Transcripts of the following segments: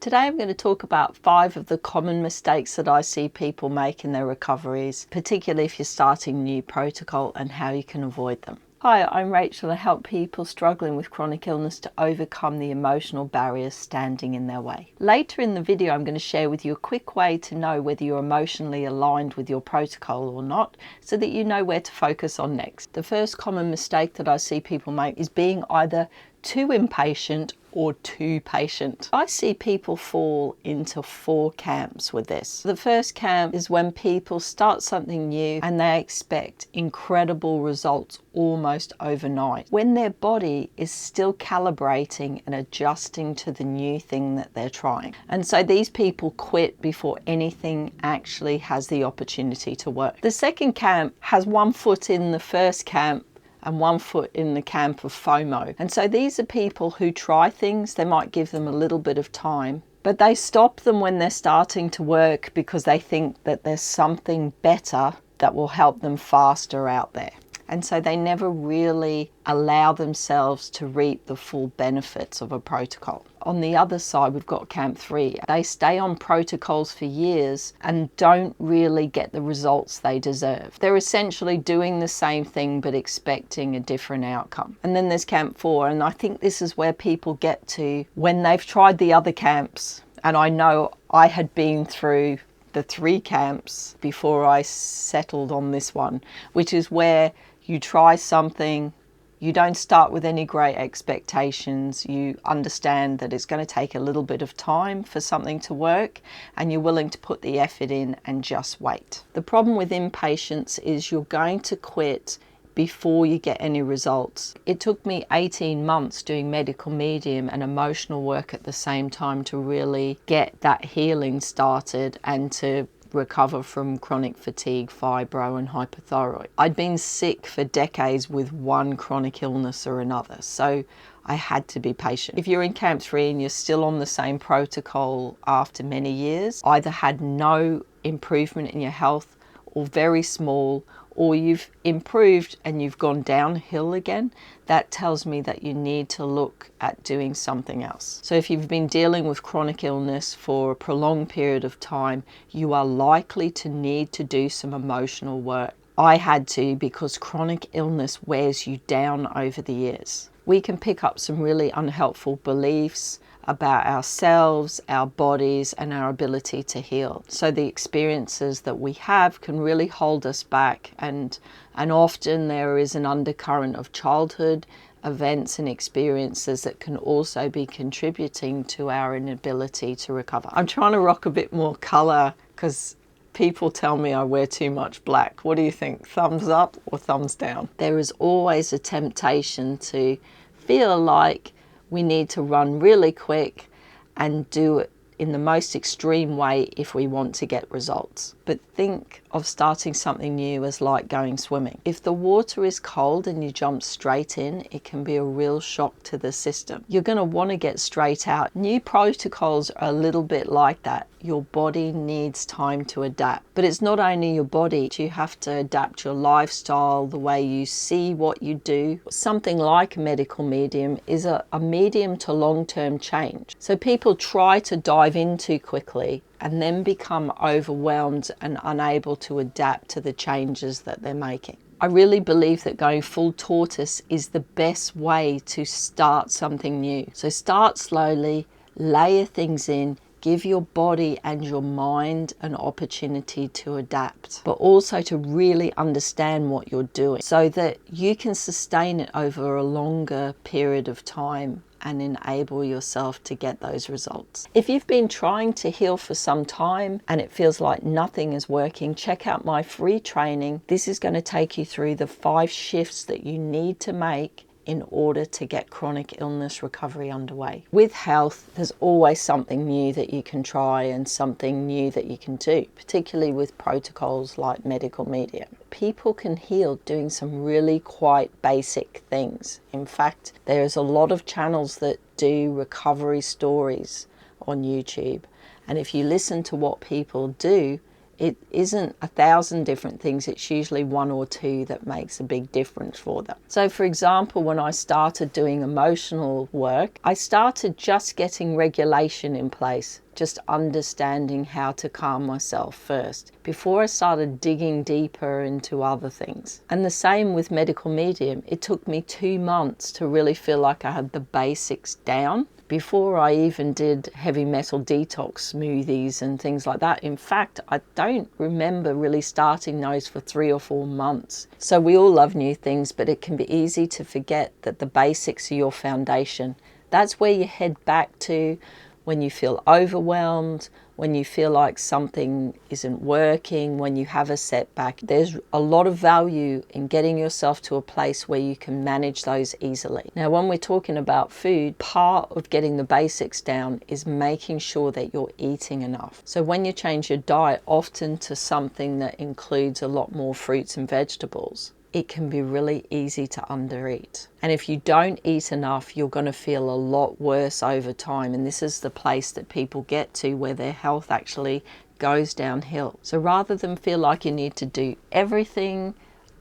Today I'm going to talk about 5 of the common mistakes that I see people make in their recoveries, particularly if you're starting a new protocol, and how you can avoid them. Hi, I'm Rachel. I help people struggling with chronic illness to overcome the emotional barriers standing in their way. Later in the video I'm going to share with you a quick way to know whether you're emotionally aligned with your protocol or not, so that you know where to focus on next. The first common mistake that I see people make is being either too impatient or too patient. I see people fall into 4 camps with this. The first camp is when people start something new and they expect incredible results almost overnight, when their body is still calibrating and adjusting to the new thing that they're trying. And so these people quit before anything actually has the opportunity to work. The second camp has one foot in the first camp and one foot in the camp of FOMO. And so these are people who try things, they might give them a little bit of time, but they stop them when they're starting to work because they think that there's something better that will help them faster out there. And so they never really allow themselves to reap the full benefits of a protocol. On the other side, we've got camp 3. They stay on protocols for years and don't really get the results they deserve. They're essentially doing the same thing but expecting a different outcome. And then there's camp 4, and I think this is where people get to when they've tried the other camps. And I know I had been through the 3 camps before I settled on this one, which is where you try something, you don't start with any great expectations, you understand that it's going to take a little bit of time for something to work, and you're willing to put the effort in and just wait. The problem with impatience is you're going to quit before you get any results. It took me 18 months doing medical medium and emotional work at the same time to really get that healing started and to recover from chronic fatigue, fibro and hypothyroid. I'd been sick for decades with one chronic illness or another, so I had to be patient. If you're in camp 3 and you're still on the same protocol after many years, either had no improvement in your health or very small, or you've improved and you've gone downhill again, that tells me that you need to look at doing something else. So if you've been dealing with chronic illness for a prolonged period of time, you are likely to need to do some emotional work. I had to, because chronic illness wears you down over the years. We can pick up some really unhelpful beliefs about ourselves, our bodies, and our ability to heal. So the experiences that we have can really hold us back, and often there is an undercurrent of childhood events and experiences that can also be contributing to our inability to recover. I'm trying to rock a bit more color because people tell me I wear too much black. What do you think? Thumbs up or thumbs down? There is always a temptation to feel like we need to run really quick and do it in the most extreme way if we want to get results. But think of starting something new as like going swimming. If the water is cold and you jump straight in, it can be a real shock to the system. You're going to want to get straight out. New protocols are a little bit like that. Your body needs time to adapt. But it's not only your body, you have to adapt your lifestyle, the way you see what you do. Something like a medical medium is a medium to long-term change. So people try to dive in too quickly and then become overwhelmed and unable to adapt to the changes that they're making. I really believe that going full tortoise is the best way to start something new. So start slowly, layer things in, give your body and your mind an opportunity to adapt, but also to really understand what you're doing so that you can sustain it over a longer period of time and enable yourself to get those results. If you've been trying to heal for some time and it feels like nothing is working, check out my free training. This is going to take you through the 5 shifts that you need to make in order to get chronic illness recovery underway. With health, there's always something new that you can try and something new that you can do, particularly with protocols like medical medium. People can heal doing some really quite basic things. In fact, there's a lot of channels that do recovery stories on YouTube. And if you listen to what people do, It isn't 1,000 different things, it's usually one or two that makes a big difference for them. So for example, when I started doing emotional work, I started just getting regulation in place, just understanding how to calm myself first, before I started digging deeper into other things. And the same with medical medium. It took me 2 months to really feel like I had the basics down, before I even did heavy metal detox smoothies and things like that. In fact, I don't remember really starting those for 3 or 4 months. So we all love new things, but it can be easy to forget that the basics are your foundation. That's where you head back to when you feel overwhelmed, when you feel like something isn't working, when you have a setback. There's a lot of value in getting yourself to a place where you can manage those easily. Now, when we're talking about food, part of getting the basics down is making sure that you're eating enough. So when you change your diet often to something that includes a lot more fruits and vegetables, it can be really easy to undereat. And if you don't eat enough, you're going to feel a lot worse over time. And this is the place that people get to where their health actually goes downhill. So rather than feel like you need to do everything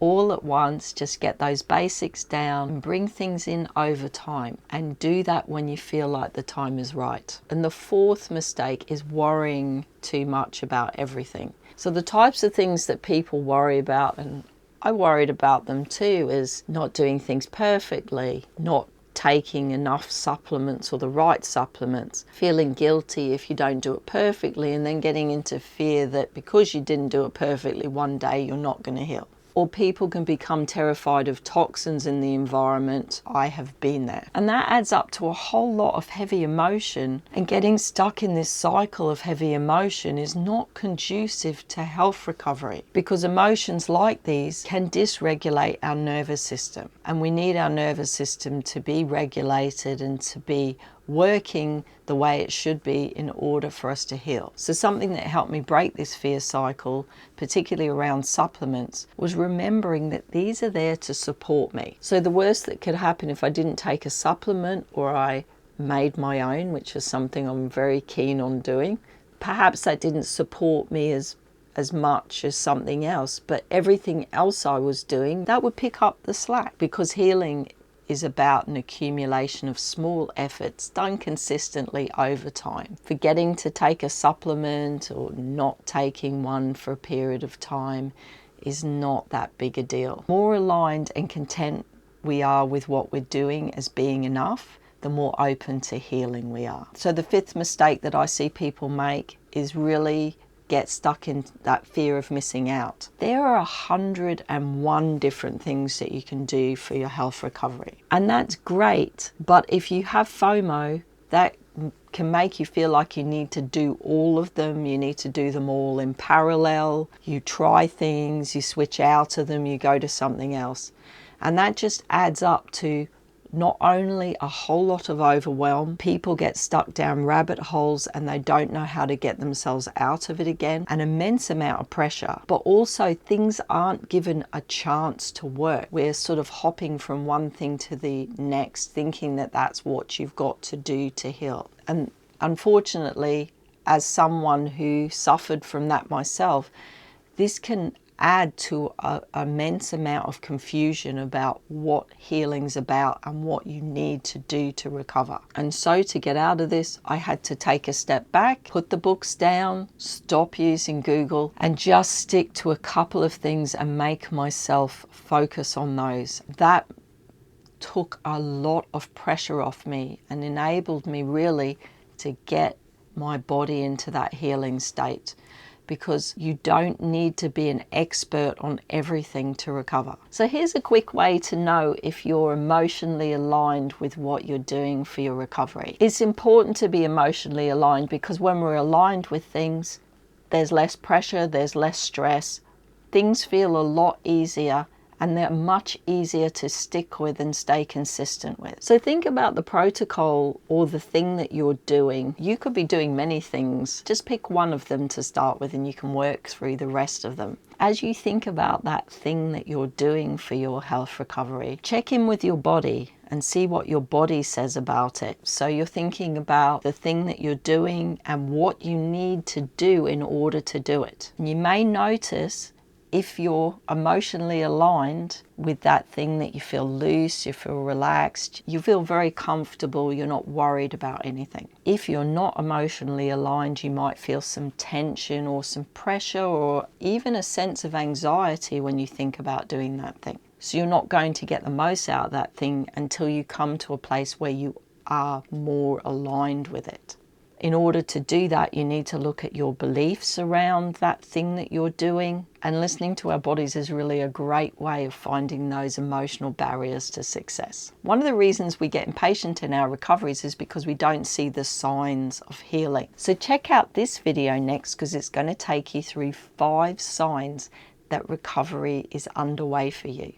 all at once, just get those basics down and bring things in over time. And do that when you feel like the time is right. And the fourth mistake is worrying too much about everything. So the types of things that people worry about, and I worried about them too, is not doing things perfectly, not taking enough supplements or the right supplements, feeling guilty if you don't do it perfectly, and then getting into fear that because you didn't do it perfectly one day, you're not going to heal. Or people can become terrified of toxins in the environment. I have been there. And that adds up to a whole lot of heavy emotion. And getting stuck in this cycle of heavy emotion is not conducive to health recovery, because emotions like these can dysregulate our nervous system. And we need our nervous system to be regulated and to be working the way it should be in order for us to heal. So something that helped me break this fear cycle, particularly around supplements, was remembering that these are there to support me. So the worst that could happen if I didn't take a supplement or I made my own, which is something I'm very keen on doing, perhaps that didn't support me as much as something else, but everything else I was doing, that would pick up the slack, because healing is about an accumulation of small efforts done consistently over time. Forgetting to take a supplement or not taking one for a period of time is not that big a deal. More aligned and content we are with what we're doing as being enough, the more open to healing we are. So the fifth mistake that I see people make is really get stuck in that fear of missing out. There are 101 different things that you can do for your health recovery. And that's great, but if you have FOMO, that can make you feel like you need to do all of them. You need to do them all in parallel. You try things, you switch out of them, you go to something else. And that just adds up to not only a whole lot of overwhelm, people get stuck down rabbit holes and they don't know how to get themselves out of it again, an immense amount of pressure, but also things aren't given a chance to work. We're sort of hopping from one thing to the next, thinking that that's what you've got to do to heal. And unfortunately, as someone who suffered from that myself, this can add to an immense amount of confusion about what healing's about and what you need to do to recover. And so to get out of this, I had to take a step back, put the books down, stop using Google, and just stick to a couple of things and make myself focus on those. That took a lot of pressure off me and enabled me really to get my body into that healing state, because you don't need to be an expert on everything to recover. So here's a quick way to know if you're emotionally aligned with what you're doing for your recovery. It's important to be emotionally aligned, because when we're aligned with things, there's less pressure, there's less stress, things feel a lot easier, and they're much easier to stick with and stay consistent with. So think about the protocol or the thing that you're doing. You could be doing many things. Just pick one of them to start with and you can work through the rest of them. As you think about that thing that you're doing for your health recovery, check in with your body and see what your body says about it. So you're thinking about the thing that you're doing and what you need to do in order to do it. And you may notice if you're emotionally aligned with that thing, that you feel loose, you feel relaxed, you feel very comfortable, you're not worried about anything. If you're not emotionally aligned, you might feel some tension or some pressure or even a sense of anxiety when you think about doing that thing. So you're not going to get the most out of that thing until you come to a place where you are more aligned with it. In order to do that, you need to look at your beliefs around that thing that you're doing. And listening to our bodies is really a great way of finding those emotional barriers to success. One of the reasons we get impatient in our recoveries is because we don't see the signs of healing. So check out this video next, because it's going to take you through 5 signs that recovery is underway for you.